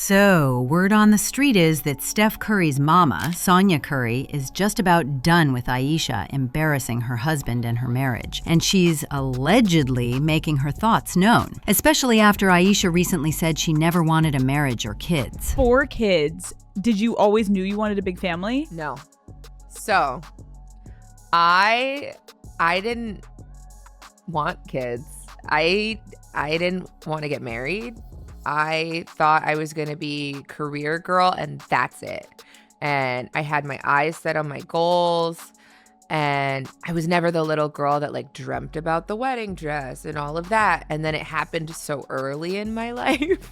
So, word on the street is that Steph Curry's mama, Sonya Curry, is just about done with Ayesha embarrassing her husband and her marriage. And she's allegedly making her thoughts known, especially after Ayesha recently said she never wanted a marriage or kids. 4 kids. Did you always knew you wanted a big family? No. So, I didn't want kids. I didn't want to get married. I thought I was going to be career girl and that's it. And I had my eyes set on my goals. And I was never the little girl that like dreamt about the wedding dress and all of that. And then it happened so early in my life.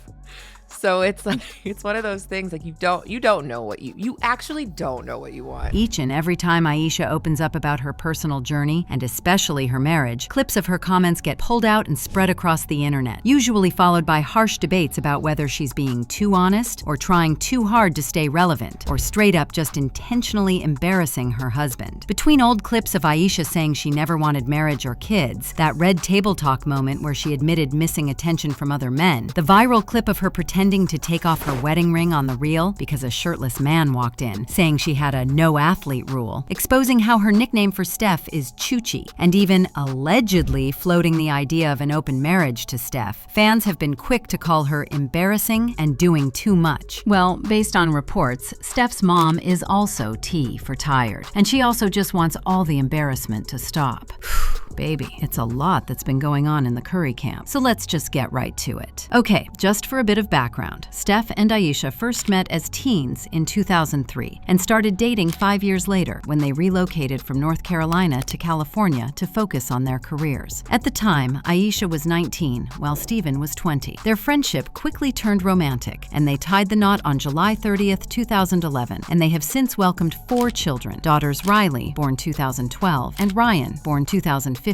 So it's like, it's one of those things like you don't know what you actually don't know what you want. Each and every time Ayesha opens up about her personal journey, and especially her marriage, clips of her comments get pulled out and spread across the internet, usually followed by harsh debates about whether she's being too honest or trying too hard to stay relevant, or straight up just intentionally embarrassing her husband. Between old clips of Ayesha saying she never wanted marriage or kids, that red table talk moment where she admitted missing attention from other men, the viral clip of her pretending to take off her wedding ring on the reel because a shirtless man walked in, saying she had a no athlete rule, exposing how her nickname for Steph is Choochie, and even allegedly floating the idea of an open marriage to Steph. Fans have been quick to call her embarrassing and doing too much. Well, based on reports, Steph's mom is also T for tired, and she also just wants all the embarrassment to stop. Baby, it's a lot that's been going on in the Curry camp, so let's just get right to it. Okay, just for a bit of background, Steph and Ayesha first met as teens in 2003 and started dating 5 years later when they relocated from North Carolina to California to focus on their careers. At the time, Ayesha was 19 while Steven was 20. Their friendship quickly turned romantic and they tied the knot on July 30th, 2011, and they have since welcomed 4 children, daughters Riley, born 2012, and Ryan, born 2015,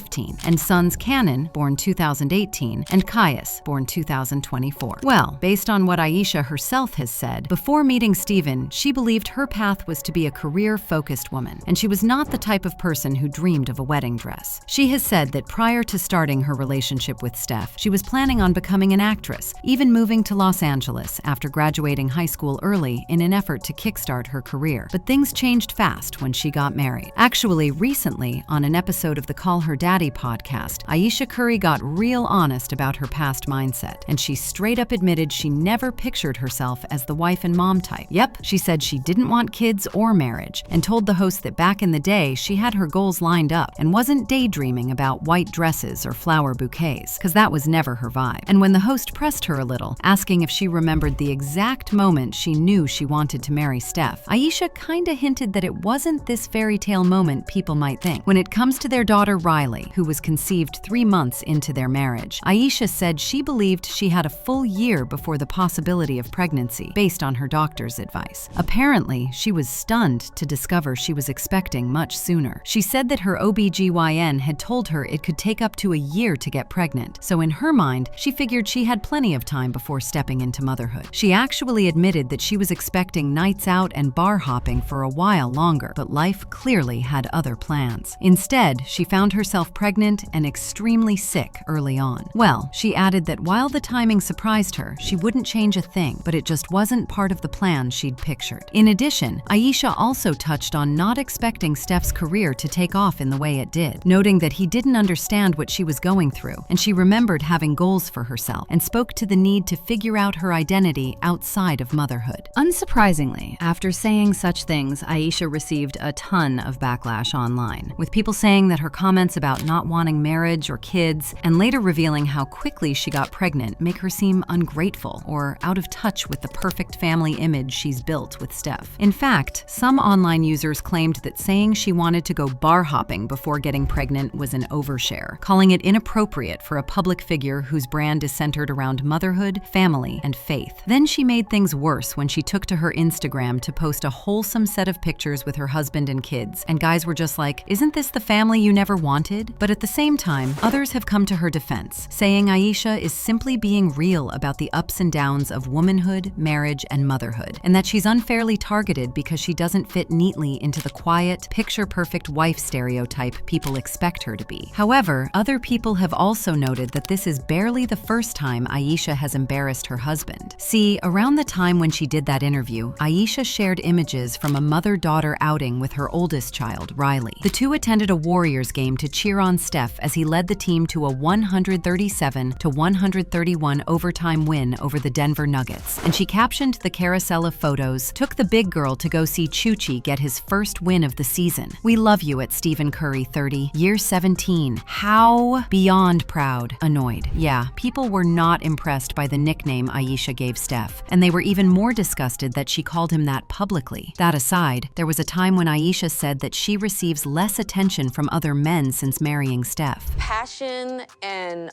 and sons Cannon, born 2018, and Caius, born 2024. Well, based on what Ayesha herself has said, before meeting Steven, she believed her path was to be a career-focused woman, and she was not the type of person who dreamed of a wedding dress. She has said that prior to starting her relationship with Steph, she was planning on becoming an actress, even moving to Los Angeles after graduating high school early in an effort to kickstart her career. But things changed fast when she got married. Actually, recently, on an episode of the Call Her Daddy podcast, Ayesha Curry got real honest about her past mindset, and she straight up admitted she never pictured herself as the wife and mom type. Yep, she said she didn't want kids or marriage, and told the host that back in the day she had her goals lined up and wasn't daydreaming about white dresses or flower bouquets, because that was never her vibe. And when the host pressed her a little, asking if she remembered the exact moment she knew she wanted to marry Steph, Ayesha kinda hinted that it wasn't this fairy tale moment people might think. When it comes to their daughter Riley, who was conceived 3 months into their marriage, Ayesha said she believed she had a full year before the possibility of pregnancy, based on her doctor's advice. Apparently, she was stunned to discover she was expecting much sooner. She said that her OBGYN had told her it could take up to a year to get pregnant, so in her mind, she figured she had plenty of time before stepping into motherhood. She actually admitted that she was expecting nights out and bar hopping for a while longer, but life clearly had other plans. Instead, she found herself pregnant and extremely sick early on. Well, she added that while the timing surprised her, she wouldn't change a thing, but it just wasn't part of the plan she'd pictured. In addition, Ayesha also touched on not expecting Steph's career to take off in the way it did, noting that he didn't understand what she was going through, and she remembered having goals for herself and spoke to the need to figure out her identity outside of motherhood. Unsurprisingly, after saying such things, Ayesha received a ton of backlash online, with people saying that her comments about not wanting marriage or kids, and later revealing how quickly she got pregnant, make her seem ungrateful or out of touch with the perfect family image she's built with Steph. In fact, some online users claimed that saying she wanted to go bar hopping before getting pregnant was an overshare, calling it inappropriate for a public figure whose brand is centered around motherhood, family, and faith. Then she made things worse when she took to her Instagram to post a wholesome set of pictures with her husband and kids, and guys were just like, "Isn't this the family you never wanted?" But at the same time, others have come to her defense, saying Ayesha is simply being real about the ups and downs of womanhood, marriage, and motherhood, and that she's unfairly targeted because she doesn't fit neatly into the quiet, picture-perfect wife stereotype people expect her to be. However, other people have also noted that this is barely the first time Ayesha has embarrassed her husband. See, around the time when she did that interview, Ayesha shared images from a mother-daughter outing with her oldest child, Riley. The two attended a Warriors game to cheer on Steph as he led the team to a 137-131 overtime win over the Denver Nuggets, and she captioned the carousel of photos, "Took the big girl to go see Chuchi get his first win of the season. We love you at Stephen Curry 30, year 17. How beyond proud, annoyed." Yeah, people were not impressed by the nickname Ayesha gave Steph, and they were even more disgusted that she called him that publicly. That aside, there was a time when Ayesha said that she receives less attention from other men since marrying Steph. Passion and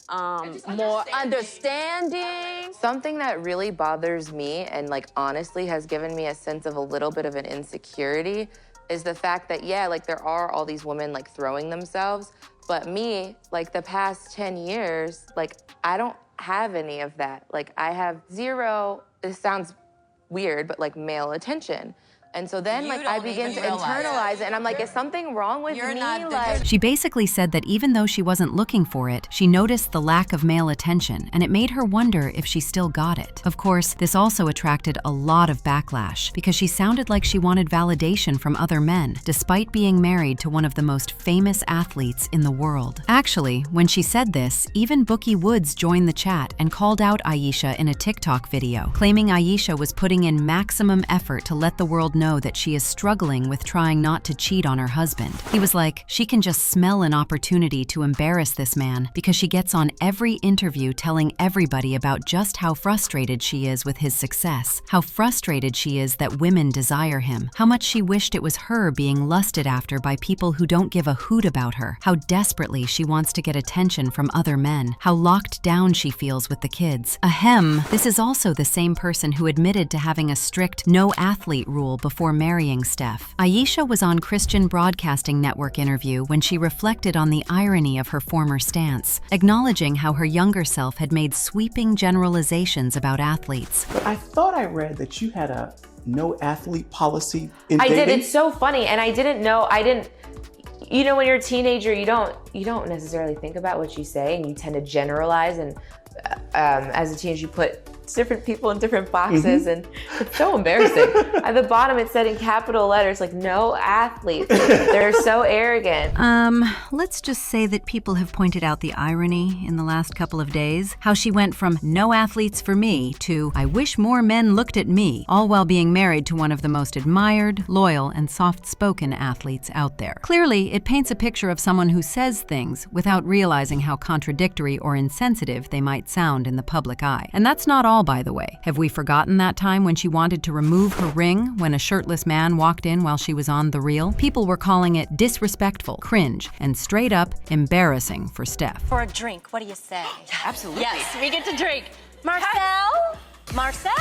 more understanding. Something that really bothers me and like honestly has given me a sense of a little bit of an insecurity is the fact that, yeah, like there are all these women like throwing themselves, but me, like the past 10 years, like I don't have any of that. Like I have zero, this sounds weird, but like male attention. And so then like I begin to internalize it and I'm like, is something wrong with me? Like, she basically said that even though she wasn't looking for it, she noticed the lack of male attention, and it made her wonder if she still got it. Of course, this also attracted a lot of backlash because she sounded like she wanted validation from other men, despite being married to one of the most famous athletes in the world. Actually, when she said this, even Bookie Woods joined the chat and called out Ayesha in a TikTok video, claiming Ayesha was putting in maximum effort to let the world know that she is struggling with trying not to cheat on her husband. He was like, she can just smell an opportunity to embarrass this man because she gets on every interview telling everybody about just how frustrated she is with his success, how frustrated she is that women desire him, how much she wished it was her being lusted after by people who don't give a hoot about her, how desperately she wants to get attention from other men, how locked down she feels with the kids. Ahem, this is also the same person who admitted to having a strict no-athlete rule before marrying Steph. Ayesha was on Christian Broadcasting Network interview when she reflected on the irony of her former stance, acknowledging how her younger self had made sweeping generalizations about athletes. But I thought I read that you had a no athlete policy in dating. I did. It's so funny, and I didn't know. You know, when you're a teenager, you don't necessarily think about what you say, and you tend to generalize. And as a teenager, you put different people in different boxes, and it's so embarrassing. At the bottom, it said in capital letters, like, no athletes. They're so arrogant. Let's just say that people have pointed out the irony in the last couple of days. How she went from no athletes for me to I wish more men looked at me, all while being married to one of the most admired, loyal, and soft-spoken athletes out there. Clearly, it paints a picture of someone who says things without realizing how contradictory or insensitive they might sound in the public eye. And that's not all, by the way. Have we forgotten that time when she wanted to remove her ring when a shirtless man walked in while she was on The Real? People were calling it disrespectful, cringe, and straight up embarrassing for Steph. For a drink, what do you say? Absolutely. Yes, we get to drink. Marcel? Marcel?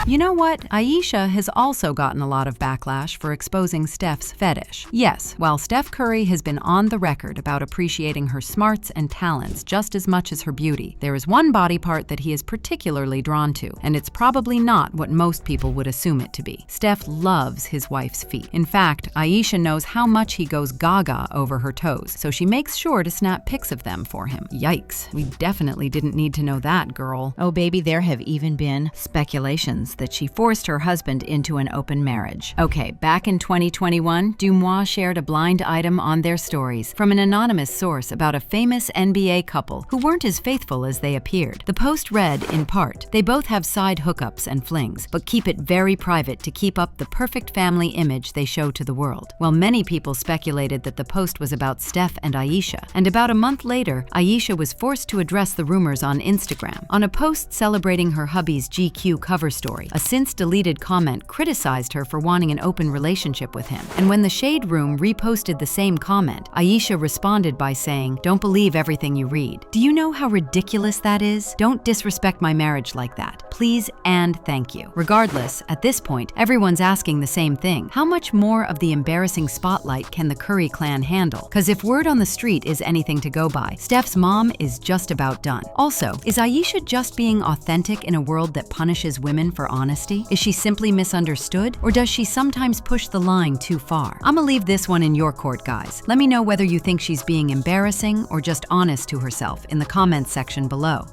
You know what? Ayesha has also gotten a lot of backlash for exposing Steph's fetish. Yes, while Steph Curry has been on the record about appreciating her smarts and talents just as much as her beauty, there is one body part that he is particularly drawn to, and it's probably not what most people would assume it to be. Steph loves his wife's feet. In fact, Ayesha knows how much he goes gaga over her toes, so she makes sure to snap pics of them for him. Yikes, we definitely didn't need to know that, girl. Oh baby, there have even been speculations that she forced her husband into an open marriage. Okay, back in 2021, Dumois shared a blind item on their stories from an anonymous source about a famous NBA couple who weren't as faithful as they appeared. The post read, in part, they both have side hookups and flings, but keep it very private to keep up the perfect family image they show to the world. Well, many people speculated that the post was about Steph and Ayesha, and about a month later, Ayesha was forced to address the rumors on Instagram. On a post celebrating her hubby's GQ cover story, a since-deleted comment criticized her for wanting an open relationship with him. And when the Shade Room reposted the same comment, Ayesha responded by saying, "Don't believe everything you read. Do you know how ridiculous that is? Don't disrespect my marriage like that. Please and thank you. Regardless, at this point, everyone's asking the same thing. How much more of the embarrassing spotlight can the Curry clan handle? Because if word on the street is anything to go by, Steph's mom is just about done. Also, is Ayesha just being authentic in a world that punishes women for honesty? Is she simply misunderstood? Or does she sometimes push the line too far? I'ma leave this one in your court, guys. Let me know whether you think she's being embarrassing or just honest to herself in the comments section below.